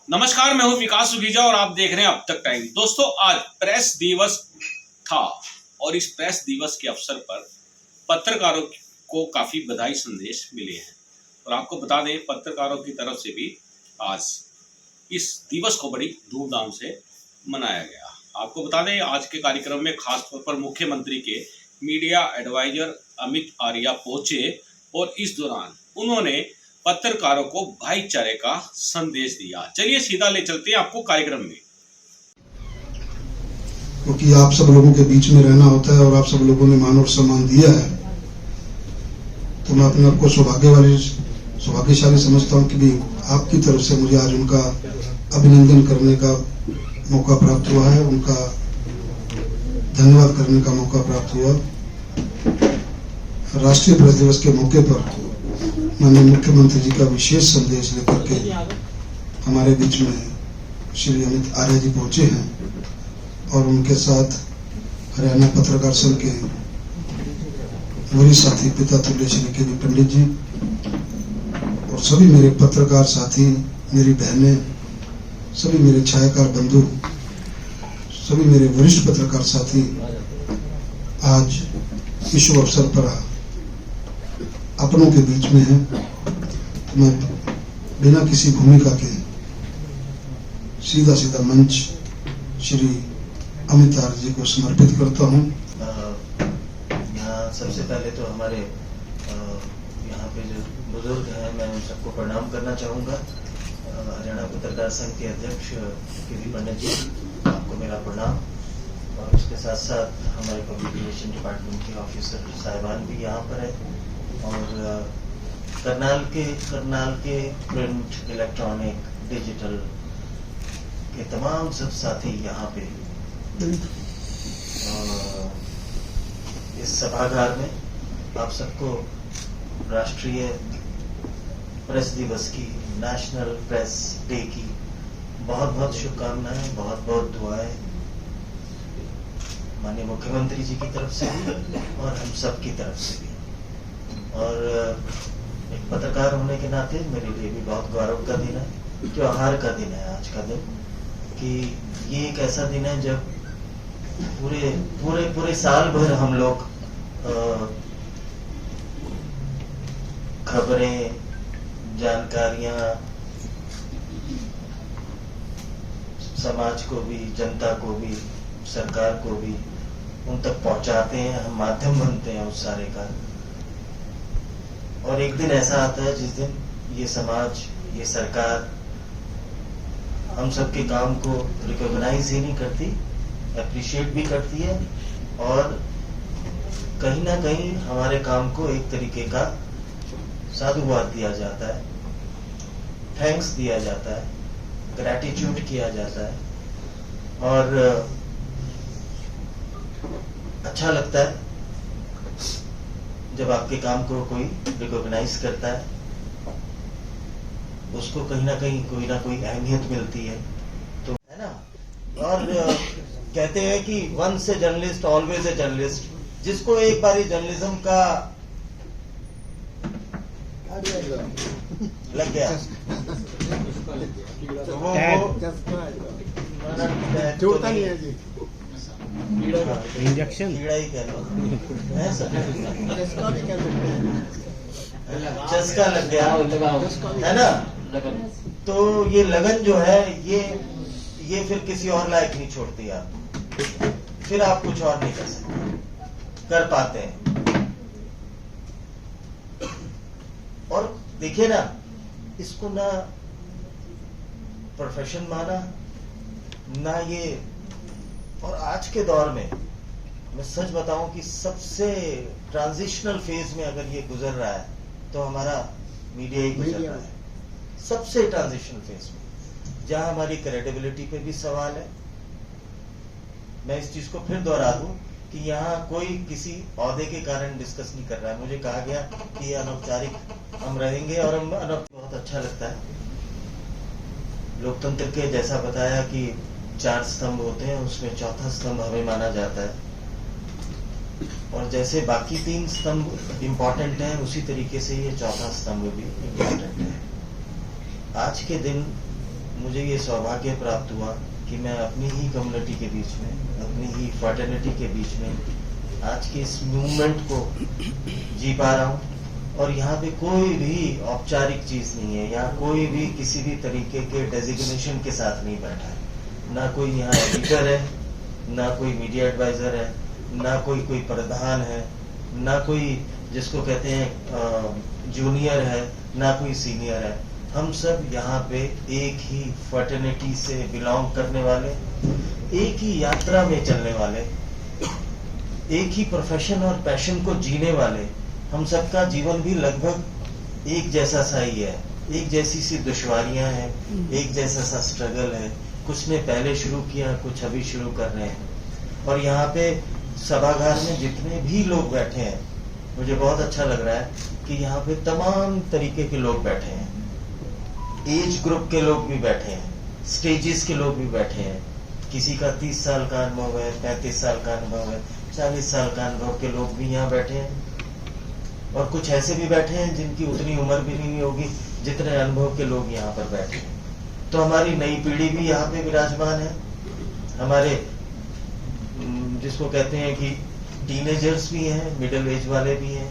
नमस्कार, मैं हूं विकास सुगीजा और आप देख रहे हैं अब तक टाइम। दोस्तों, आज प्रेस दिवस था और इस प्रेस दिवस के अवसर पर पत्रकारों को काफी बधाई संदेश मिले हैं। और आपको बता दें, पत्रकारों की तरफ से भी आज इस दिवस को बड़ी धूमधाम से मनाया गया। आपको बता दें, आज के कार्यक्रम में खासतौर पर मुख्यमंत्री के मीडिया एडवाइजर अमित आर्या पहुंचे और इस दौरान उन्होंने पत्रकारों को भाईचारे का संदेश दिया। चलिए सीधा ले चलते हैं आपको कार्यक्रम में। क्योंकि आप सब लोगों के बीच में रहना होता है और आप सब लोगों ने मान और सम्मान दिया है, तो मैं अपने आप को सौभाग्यशाली समझता हूं कि भी आपकी तरफ से मुझे आज उनका अभिनंदन करने का मौका प्राप्त हुआ है, उनका धन्यवाद करने का मौका प्राप्त हुआ। राष्ट्रीय प्रेस दिवस के मौके पर माननीय मुख्यमंत्री जी का विशेष संदेश लेकर के हमारे बीच में श्री अमित आर्य जी पहुंचे हैं और उनके साथ हरियाणा पत्रकार संघ के वरिष्ठ साथी पिता तुल्य श्री के वी पंडित जी और सभी मेरे पत्रकार साथी, मेरी बहनें, सभी मेरे छायाकार बंधु, सभी मेरे वरिष्ठ पत्रकार साथी आज इस शुभ अवसर पर अपनों के बीच में है। तो मैं बिना किसी भूमिका के सीधा सीधा मंच श्री अमित आर्य जी को समर्पित करता हूं। यहाँ सबसे पहले तो हमारे यहाँ पे जो बुजुर्ग हैं, मैं उन सबको प्रणाम करना चाहूँगा। हरियाणा पत्रकार संघ के अध्यक्ष के वी पंडित जी, आपको मेरा प्रणाम। और उसके साथ साथ हमारे पब्लिक रिलेशन डिपार्टमेंट के ऑफिसर साहिबान भी यहाँ पर है और करनाल के प्रिंट, इलेक्ट्रॉनिक, डिजिटल के तमाम सब साथी यहाँ पे इस सभागार में आप सबको राष्ट्रीय प्रेस दिवस की, नेशनल प्रेस डे की बहुत बहुत शुभकामनाएं, बहुत बहुत दुआएं माननीय मुख्यमंत्री जी की तरफ से भी और हम सब की तरफ से भी। और एक पत्रकार होने के नाते मेरे लिए भी बहुत गौरव का दिन है, त्योहार का दिन है आज का दिन, कि ये एक ऐसा दिन है जब पूरे साल भर हम लोग खबरें, जानकारियां समाज को भी, जनता को भी, सरकार को भी उन तक पहुंचाते हैं, हम माध्यम बनते हैं उस सारे का। और एक दिन ऐसा आता है जिस दिन ये समाज, ये सरकार हम सबके काम को रिकॉग्नाइज ही नहीं करती, अप्रिशिएट भी करती है और कहीं ना कहीं हमारे काम को एक तरीके का साधुवाद दिया जाता है, थैंक्स दिया जाता है, ग्रैटिट्यूड किया जाता है और अच्छा लगता है जब आपके काम को कोई रिकॉग्नाइज करता है, उसको कहीं ना कहीं कोई ना कोई अहमियत मिलती है, तो है ना। और कहते हैं कि once a journalist always a journalist. जिसको एक बार जर्नलिज्म का लग गया तो वो छोड़ता नहीं है जी, इंजेक्शन कीड़ा ही कह लो, चस्का लग गया है ना। तो ये लगन जो है ये फिर किसी और लायक नहीं छोड़ती आप, फिर आप कुछ और नहीं कर सकते, कर पाते हैं। और देखिए ना, इसको ना प्रोफेशन माना ना ये। और आज के दौर में मैं सच बताऊं कि सबसे ट्रांजिशनल फेज में अगर ये गुजर रहा है तो हमारा मीडिया ही गुजर रहा है, सबसे ट्रांजिशनल फेज में, जहां हमारी क्रेडिबिलिटी पे भी सवाल है। मैं इस चीज को फिर दोहरा दूं कि यहाँ कोई किसी औहदे के कारण डिस्कस नहीं कर रहा है। मुझे कहा गया कि ये अनौपचारिक हम रहेंगे और हम बहुत अच्छा लगता है। लोकतंत्र के जैसा बताया कि 4 स्तंभ होते हैं, उसमें चौथा स्तंभ हमें माना जाता है और जैसे बाकी 3 स्तंभ इम्पोर्टेंट हैं, उसी तरीके से ये चौथा स्तंभ भी इम्पोर्टेंट है। आज के दिन मुझे ये सौभाग्य प्राप्त हुआ कि मैं अपनी ही कम्युनिटी के बीच में, अपनी ही फर्टर्निटी के बीच में आज के इस मूवमेंट को जी पा रहा हूँ। और यहाँ पे कोई भी औपचारिक चीज नहीं है, यहाँ कोई भी किसी भी तरीके के डेजिग्नेशन के साथ नहीं बैठा है। ना कोई यहाँ एडिटर है, ना कोई मीडिया एडवाइजर है, ना कोई प्रधान है, ना कोई जिसको कहते हैं जूनियर है, ना कोई सीनियर है। हम सब यहाँ पे एक ही फर्टर्निटी से बिलोंग करने वाले, एक ही यात्रा में चलने वाले, एक ही प्रोफेशन और पैशन को जीने वाले। हम सबका जीवन भी लगभग एक जैसा सा ही है, एक जैसी सी दुश्वारियां हैं, एक जैसा सा स्ट्रगल है। कुछ ने पहले शुरू किया, कुछ अभी शुरू कर रहे हैं। और यहाँ पे सभागार में जितने भी लोग बैठे हैं, मुझे बहुत अच्छा लग रहा है कि यहाँ पे तमाम तरीके के लोग बैठे हैं। एज ग्रुप के लोग भी बैठे हैं, स्टेजेस के लोग भी बैठे हैं। किसी का 30 साल का अनुभव है, 35 साल का अनुभव है, 40 साल का अनुभव के लोग भी यहाँ बैठे हैं। और कुछ ऐसे भी बैठे हैं जिनकी उतनी उम्र भी नहीं होगी जितने अनुभव के लोग यहाँ पर बैठे हैं। तो हमारी नई पीढ़ी भी यहाँ पे विराजमान है। हमारे जिसको कहते हैं कि टीनेजर्स भी हैं, मिडिल एज वाले भी हैं,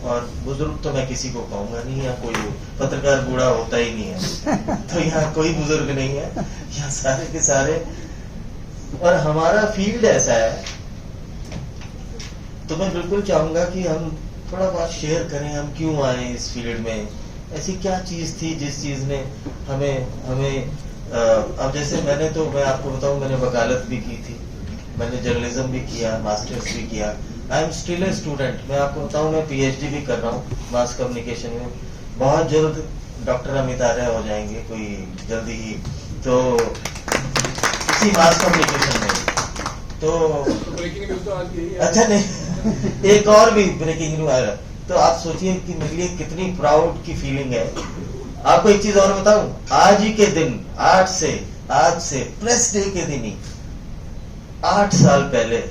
और बुजुर्ग तो मैं किसी को कहूंगा नहीं, यहाँ कोई पत्रकार बूढ़ा होता ही नहीं है। तो यहाँ कोई बुजुर्ग नहीं है, यहाँ सारे के सारे। और हमारा फील्ड ऐसा है, तो मैं बिल्कुल चाहूंगा कि हम थोड़ा बहुत शेयर करें, हम क्यों आए इस फील्ड में, ऐसी क्या चीज थी जिस चीज ने हमें अब जैसे मैं आपको बताऊं, मैंने वकालत भी की थी, मैंने जर्नलिज्म भी किया, मास्टर्स भी किया। I am still a student. मैं आपको बताऊं, मैं पीएचडी भी कर रहा हूँ मास कम्युनिकेशन में। बहुत जल्द डॉक्टर अमित आर्य हो जाएंगे, कोई जल्दी ही, तो इसी मास कम्युनिकेशन में। तो ब्रेकिंग न्यूज़ तो आज यही है। अच्छा नहीं, एक और भी ब्रेकिंग न्यूज आया। तो आप सोचिए कि मेरे लिए कितनी प्राउड की फीलिंग है। आपको एक चीज और बताऊं, आज ही के दिन, आज से प्रेस डे के दिन ही 8 साल पहले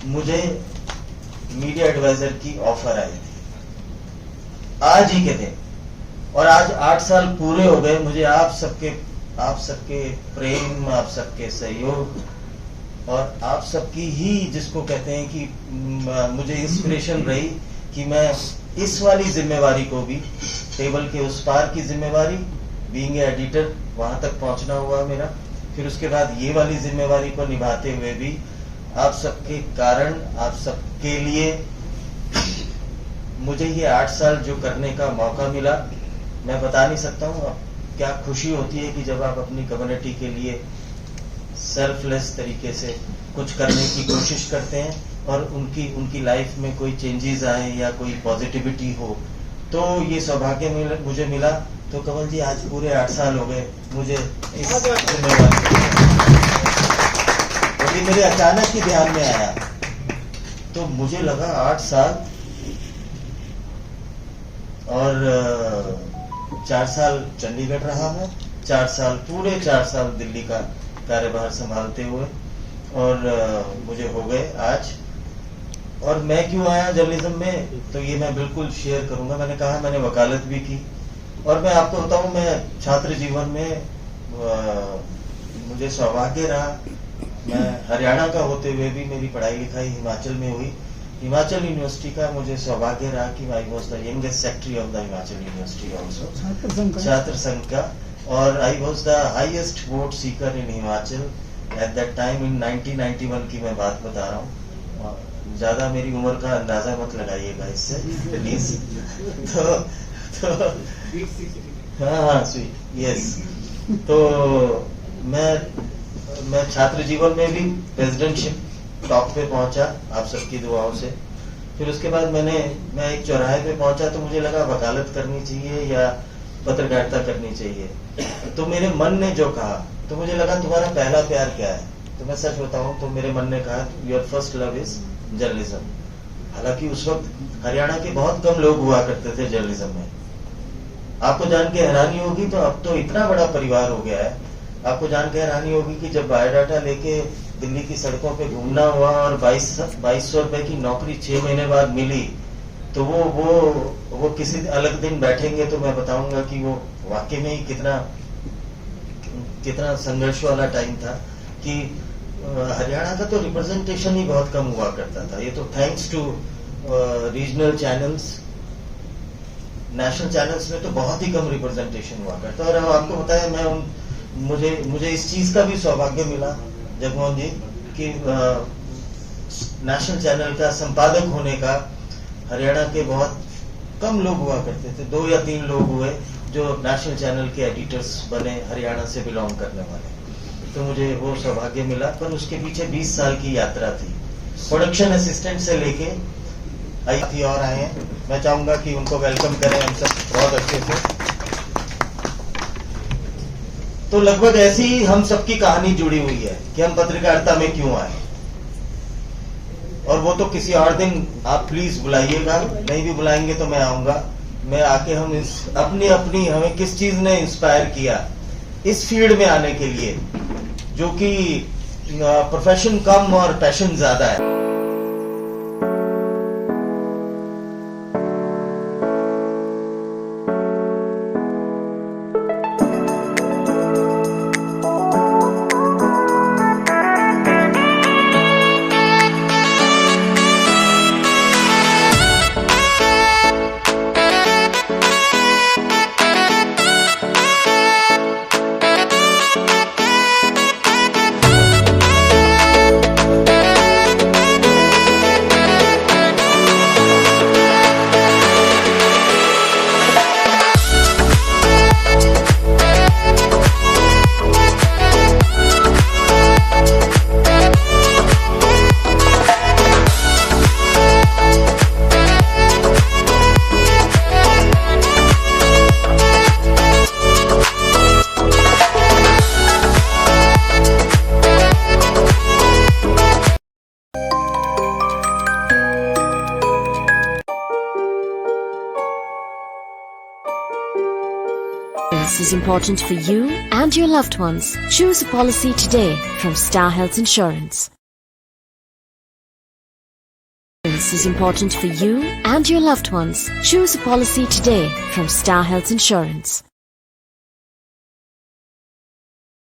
मुझे मीडिया एडवाइजर की ऑफर आई थी, आज ही के दिन। और आज 8 साल पूरे हो गए। मुझे आप सबके प्रेम, आप सबके सहयोग और आप सबकी ही जिसको कहते हैं कि मुझे इंस्पिरेशन रही कि मैं इस वाली जिम्मेवारी को भी, टेबल के उस पार की जिम्मेवारी, बीइंग एडिटर, वहां तक पहुंचना हुआ मेरा। फिर उसके बाद ये वाली जिम्मेवारी को निभाते हुए भी आप सबके कारण, आप सबके लिए मुझे ये 8 साल जो करने का मौका मिला, मैं बता नहीं सकता हूँ क्या खुशी होती है कि जब आप अपनी कम्युनिटी के लिए सेल्फलेस तरीके से कुछ करने की कोशिश करते हैं और उनकी लाइफ में कोई चेंजेस आए या कोई पॉजिटिविटी हो। तो ये सौभाग्य मुझे मिला। तो कमल जी, आज पूरे 8 साल हो गए मुझे इस जिम्मेवारी, ये मेरे अचानक ही ध्यान में आया। तो मुझे लगा 8 साल और 4 साल चंडीगढ़ रहा मैं, 4 साल, पूरे 4 साल दिल्ली का कार्यभार संभालते हुए, और मुझे हो गए आज। और मैं क्यों आया जर्नलिज्म में, तो ये मैं बिल्कुल शेयर करूंगा। मैंने कहा, मैंने वकालत भी की, और मैं आपको बताऊं, मैं छात्र जीवन में मुझे सौभाग्य रहा। मैं हरियाणा का होते हुए भी मेरी पढ़ाई लिखाई हिमाचल में हुई। हिमाचल यूनिवर्सिटी का मुझे सौभाग्य रहा कि I was the youngest secretary of the Himachal university also, छात्र संघ का। और I was the highest vote seeker in Himachal at that time, in 1991 की मैं बात बता रहा हूँ। ज्यादा मेरी उम्र का अंदाजा मत लगाइएगा इससे प्लीज। तो हाँ स्वीट, यस। तो मैं छात्र जीवन में भी प्रेसिडेंटशिप टॉप पे पहुंचा आप सबकी दुआओं से। फिर उसके बाद मैं एक चौराहे पे पहुंचा, तो मुझे लगा वकालत करनी चाहिए या पत्रकारिता करनी चाहिए। तो मेरे मन ने जो कहा, तो मुझे लगा तुम्हारा पहला प्यार क्या है। तो मैं सच बताऊं तो मेरे मन ने कहा your first love is journalism. हालांकि उस वक्त हरियाणा के बहुत कम लोग हुआ करते थे जर्नलिज्म में। आपको जान के हैरानी होगी, तो अब तो इतना बड़ा परिवार हो गया है। आपको जान के हैरानी होगी कि जब बायोडाटा लेके दिल्ली की सड़कों पे घूमना हुआ और 2200 रुपए की नौकरी 6 महीने बाद मिली, तो वो किसी अलग दिन बैठेंगे तो मैं बताऊंगा कि वो वाकई में ही कितना संघर्ष वाला टाइम था कि हरियाणा का तो रिप्रेजेंटेशन ही बहुत कम हुआ करता था। ये तो thanks to regional channels, national channels में तो बहुत ही कम रिप्रेजेंटेशन हुआ करता। और अब आपको बताया मुझे इस चीज का भी सौभाग्य मिला जगमोहन जी कि नेशनल चैनल का संपादक होने का हरियाणा के बहुत कम लोग हुआ करते थे, 2 या 3 लोग हुए जो नेशनल चैनल के एडिटर्स बने हरियाणा से बिलोंग करने वाले। तो मुझे वो सौभाग्य मिला, पर उसके पीछे 20 साल की यात्रा थी। प्रोडक्शन असिस्टेंट से लेके आई और आए हैं, मैं चाहूंगा कि उनको वेलकम करें हम सब बहुत अच्छे से। तो लगभग ऐसी ही हम सबकी कहानी जुड़ी हुई है कि हम पत्रकारिता में क्यों आए। और वो तो किसी और दिन आप प्लीज बुलाइएगा, नहीं भी बुलाएंगे तो मैं आऊंगा। मैं आके हम अपनी हमें किस चीज ने इंस्पायर किया इस फील्ड में आने के लिए, जो कि प्रोफेशन कम और पैशन ज्यादा है। This is important for you and your loved ones. Choose a policy today from Star Health Insurance. This is important for you and your loved ones. Choose a policy today from Star Health Insurance.